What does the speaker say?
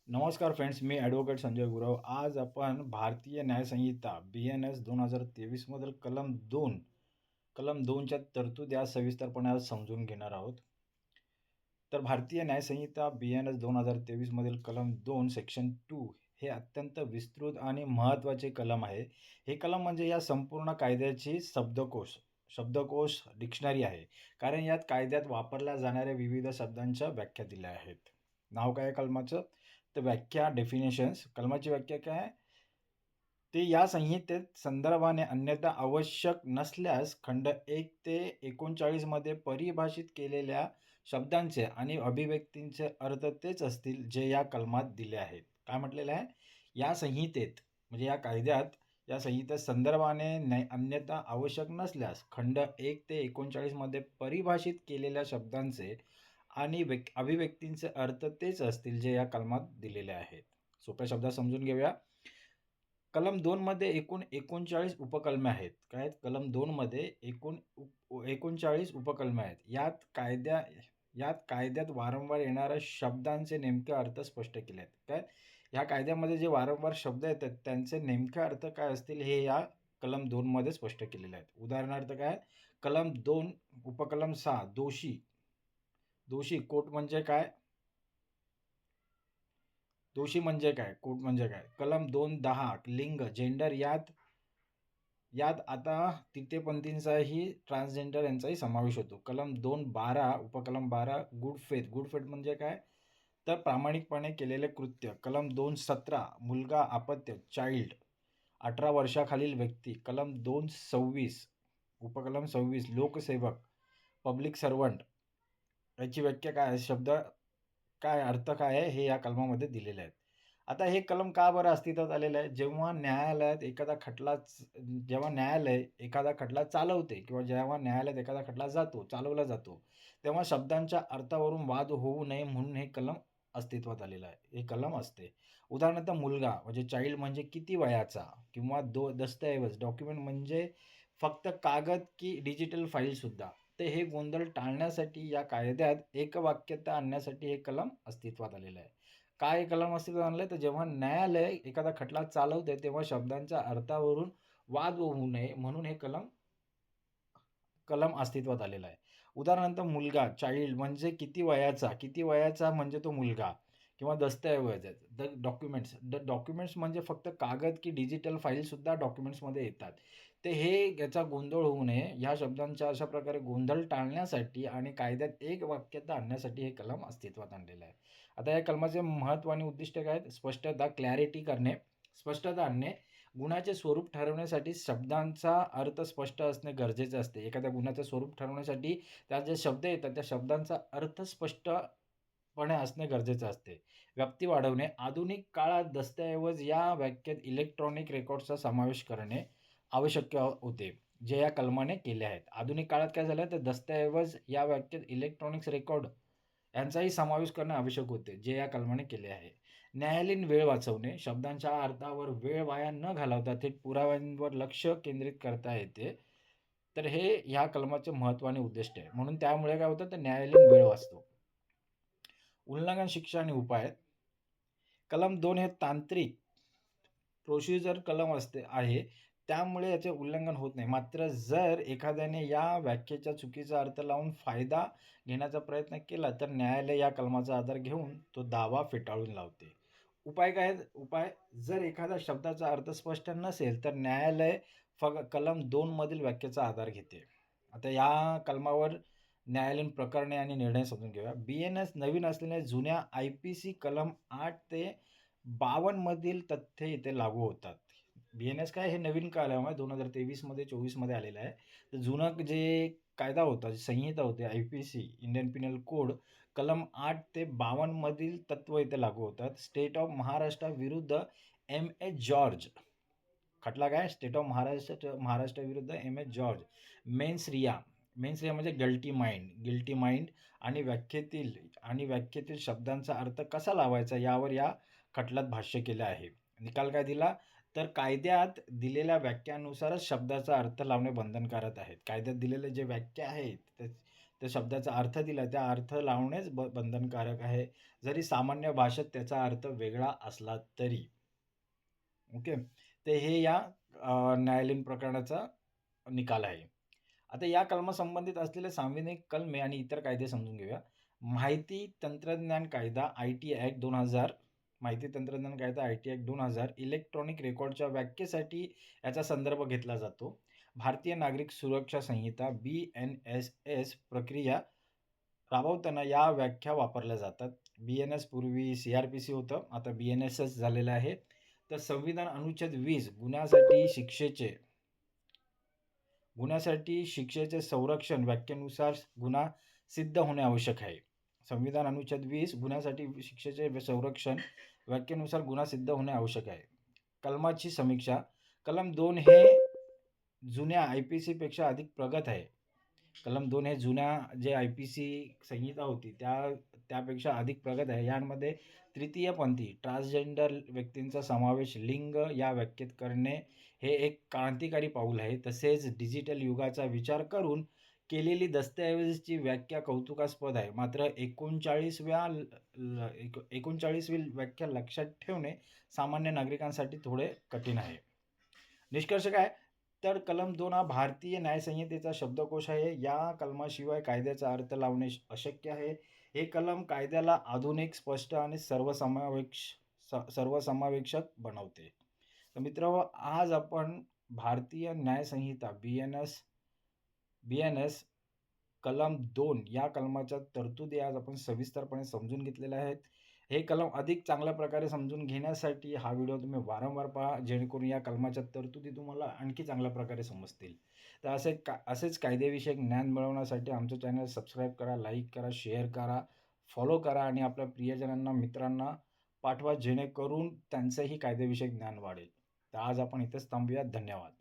नमस्कार फ्रेंड्स, मी ॲडव्होकेट संजय गुरव. आज आपण भारतीय न्याय संहिता BNS 2023 मधील कलम 2च्या तरतुदी आज सविस्तरपणे समजून घेणार आहोत. तर भारतीय न्याय संहिता BNS 2023 मधील कलम 2 सेक्शन 2 हे अत्यंत विस्तृत आणि महत्त्वाचे कलम आहे. हे कलम म्हणजे या संपूर्ण कायद्याची शब्दकोश डिक्शनरी आहे. कारण यात कायद्यात वापरल्या जाणाऱ्या विविध शब्दांच्या व्याख्या दिल्या आहेत. नाव काय आहे कलमाचं? तर व्याख्या डेफिनेशन्स. कलमाची व्याख्या काय आहे? ते या संहितेत संदर्भाने अन्यथा आवश्यक नसल्यास खंड 1 ते 39 मध्ये परिभाषित केलेल्या शब्दांचे आणि अभिव्यक्तींचे अर्थ तेच असतील जे या कलमात दिले आहेत. काय म्हटलेलं आहे? या संहितेत म्हणजे या कायद्यात या संहितेत संदर्भाने अन्यथा आवश्यक नसल्यास खंड 1 ते 39 मध्ये परिभाषित केलेल्या शब्दांचे आणि अभिव्यक्तींचे अर्थ तेच असतील जे या कलमात दिलेले आहेत. सोप्या शब्दात समजून घेऊया. कलम 2 मध्ये एकूण 39 उपकलमे आहेत. काय आहेत? कलम 2 मध्ये एकूण 39 उपकलमे आहेत. यात कायद्यात वारंवार येणाऱ्या शब्दांचे नेमके अर्थ स्पष्ट केले आहेत. काय? ह्या कायद्यामध्ये जे वारंवार शब्द येतात त्यांचे नेमके अर्थ काय असतील हे या कलम 2 मध्ये स्पष्ट केलेले आहेत. उदाहरणार्थ काय? कलम 2 उपकलम 6 दोषी कोट म्हणजे काय? दोषी म्हणजे काय? कोट म्हणजे काय? कलम 2:10 लिंग जेंडर यात आता तृतीयपंथींचाही ट्रान्सजेंडर यांचाही समावेश होतो. कलम 2:12 उपकलम 12 गुड फेथ म्हणजे काय? तर प्रामाणिकपणे केलेले कृत्य. कलम 2:17 मुलगा अपत्य चाइल्ड 18 वर्षाखालील व्यक्ती. कलम 2:26 उपकलम 26 लोकसेवक पब्लिक सर्वंट याची व्याख्या काय आहे? शब्द काय अर्थ काय आहे हे या कलमामध्ये दिलेले आहेत. आता हे कलम का बरं अस्तित्वात आलेलं आहे? जेव्हा न्यायालय एखादा खटला चालवते किंवा जेव्हा न्यायालयात एखादा खटला चालवला जातो, तेव्हा शब्दांच्या अर्थावरून वाद होऊ नये म्हणून हे कलम अस्तित्वात आलेलं आहे. हे कलम असते. उदाहरणार्थ मुलगा म्हणजे चाइल्ड म्हणजे किती वयाचा किंवा दस्तऐवज डॉक्युमेंट म्हणजे फक्त कागद की डिजिटल फाईलसुद्धा. तर हे गोंधळ टाळण्यासाठी या कायद्यात एकवाक्यता आणण्यासाठी हे कलम अस्तित्वात आलेलं आहे. काय हे कलम अस्तित्वात आणलंय? तर जेव्हा न्यायालय एखादा खटला चालवते तेव्हा शब्दांच्या अर्थावरून वाद होऊ नये म्हणून हे कलम अस्तित्वात आलेला आहे. उदाहरणार्थ मुलगा चाइल्ड म्हणजे किती वयाचा म्हणजे तो मुलगा किंवा दस्तऐवज डॉक्युमेंट्स म्हणजे फक्त कागद की डिजिटल फाईलसुद्धा डॉक्युमेंट्समध्ये येतात. ते याचा गोंधळ होऊ नये ह्या शब्दांच्या अशा प्रकारे गोंधळ टाळण्यासाठी आणि कायद्यात एक वाक्यता आणण्यासाठी हे कलम अस्तित्वात आणलेलं आहे. आता या कलमाचे महत्त्व आणि उद्दिष्ट काय आहेत? स्पष्टता आणणे. गुन्ह्याचे स्वरूप ठरवण्यासाठी शब्दांचा अर्थ स्पष्ट असणे गरजेचे असते. एखाद्या गुन्ह्याचं स्वरूप ठरवण्यासाठी त्यात जे शब्द येतात त्या शब्दांचा अर्थ स्पष्टपणे असणे गरजेचे असते. व्याप्ती वाढवणे. आधुनिक काळात दस्तऐवज या व्याख्येत इलेक्ट्रॉनिक रेकॉर्ड्सचा समावेश करणे आवश्यक होते, जे या कलमाने केले आहेत. आधुनिक काळात काय झालं तर दस्तऐवज या व्याख्येत इलेक्ट्रॉनिक्स रेकॉर्ड यांचाही समावेश करणे आवश्यक होते, जे या कलमाने केले आहे. न्यायालयीन वेळ वाचवणे. शब्दांच्या अर्थावर वेळ वाया न घालवता थेट पुराव्यांवर लक्ष केंद्रित करता येते. तर हे ह्या कलमाचे महत्त्व आणि उद्दिष्ट आहे. म्हणून त्यामुळे काय होतं तर न्यायालयीन वेळ वाचतो. उल्लंघन शिक्षा आणि उपाय. कलम 2 हे तांत्रिक प्रोसिजर कलम आहे. त्यामुळे याचे उल्लंघन होत नाही. मात्र जर एखाद्याने या व्याख्येचा चुकीचा अर्थ लावून फायदा घेण्याचा प्रयत्न केला तर न्यायालय या कलमाचा आधार घेऊन तो दावा फेटाळून लावते. उपाय काय आहेत? उपाय जर एखाद्या शब्दाचा अर्थ स्पष्ट नसेल तर न्यायालय कलम 2 मधील व्याख्येचा आधार घेते. आता या कलमावर न्यायालयीन प्रकरणे आणि निर्णय समजून घेऊया. BNS नवीन असलेल्या जुन्या IPC कलम 8 ते 52 मधील तथ्य इथे लागू होतात. BNS काय हे नवीन कलम आहे 2023 मध्ये 24 मध्ये आलेलं आहे. तर जुनं जे कायदा होता, जी संहिता होती IPC इंडियन पिनल कोड कलम 8 ते 52 मधील तत्व इथे लागू होतात. स्टेट ऑफ महाराष्ट्र विरुद्ध MS जॉर्ज खटला काय? स्टेट ऑफ महाराष्ट्र विरुद्ध MS जॉर्ज मेन्स रिया म्हणजे गिल्टी माइंड आणि व्याख्येतील शब्दांचा अर्थ कसा लावायचा यावर या खटल्यात भाष्य केलं आहे. निकाल काय दिला? तर कायद्यात दिलेल्या व्याख्यानुसारच शब्दाचा अर्थ लावणे बंधनकारक आहेत. कायद्यात दिलेले जे व्याख्या आहेत त्या शब्दाचा अर्थ दिला, त्या अर्थ लावणेच बंधनकारक आहे. जरी सामान्य भाषेत त्याचा अर्थ वेगळा असला तरी. ओके. तर हे या न्यायालयीन प्रकरणाचा निकाल आहे. आता या कलमासंबंधित असलेले सांविधानिक कलमे आणि इतर कायदे समजून घेऊया. माहिती तंत्रज्ञान कायदा आय-टी ॲक्ट 2000, माहिती तंत्रज्ञान कायदा आय-टी ॲक्ट 2000, इलेक्ट्रॉनिक रेकॉर्डच्या व्याख्येसाठी याचा संदर्भ घेतला जातो. भारतीय नागरिक सुरक्षा संहिता BNSS प्रक्रिया राबवताना या व्याख्या वापरल्या जातात. BNS पूर्वी CRPC होतं, आता BNSS झालेलं आहे. तर संविधान अनुच्छेद 20 गुन्ह्यासाठी शिक्षेचे संरक्षण व्याख्येनुसार गुन्हा सिद्ध होणे आवश्यक आहे. संविधान अनुच्छेद 20 गुन्ह्यासाठी शिक्षेचे संरक्षण व्याख्येनुसार गुन्हा सिद्ध होणे आवश्यक आहे. कलमाची समीक्षा. कलम 2 हे जुन्या IPC पेक्षा अधिक प्रगत आहे. कलम 2 हे जुन्या जे IPC संहिता होती त्यापेक्षा अधिक प्रगत आहे. यामध्ये तृतीयपंथी ट्रान्सजेंडर व्यक्तींचा समावेश लिंग या व्याख्येत करणे हे एक क्रांतिकारी पाऊल आहे. तसेच डिजिटल युगाचा विचार करून केलेली दस्तऐवजाची व्याख्या कौतुकास्पद आहे. मात्र 39वी व्याख्या लक्षात ठेवणे सामान्य नागरिकांसाठी थोडे कठीण आहे. निष्कर्ष काय? तर कलम 2 हा भारतीय न्यायसंहितेचा शब्दकोश आहे. या कलमाशिवाय कायद्याचा अर्थ लावणे अशक्य आहे. हे कलम कायद्याला आधुनिक, स्पष्ट आणि सर्वसमावेशक बनवते. तर मित्रांनो, आज आपण भारतीय न्यायसंहिता BNS कलम 2 या कलमाच्या तरतुदी आज आपण सविस्तरपणे समजून घेतलेल्या आहेत. हे कलम अधिक चांगल्या प्रकारे समजून घेण्यासाठी हा व्हिडिओ तुम्ही वारंवार पहा, जेणेकरून या कलमाच्या तरतुदी तुम्हाला आणखी चांगल्या प्रकारे समजतील. तर असेच कायदेविषयक ज्ञान मिळवण्यासाठी आमचं चॅनल सबस्क्राईब करा, लाईक करा, शेअर करा, फॉलो करा आणि आपल्या प्रियजनांना, मित्रांना पाठवा, जेणेकरून त्यांचंही कायदेविषयक ज्ञान वाढेल. तर आज आपण इथेच थांबूया. धन्यवाद.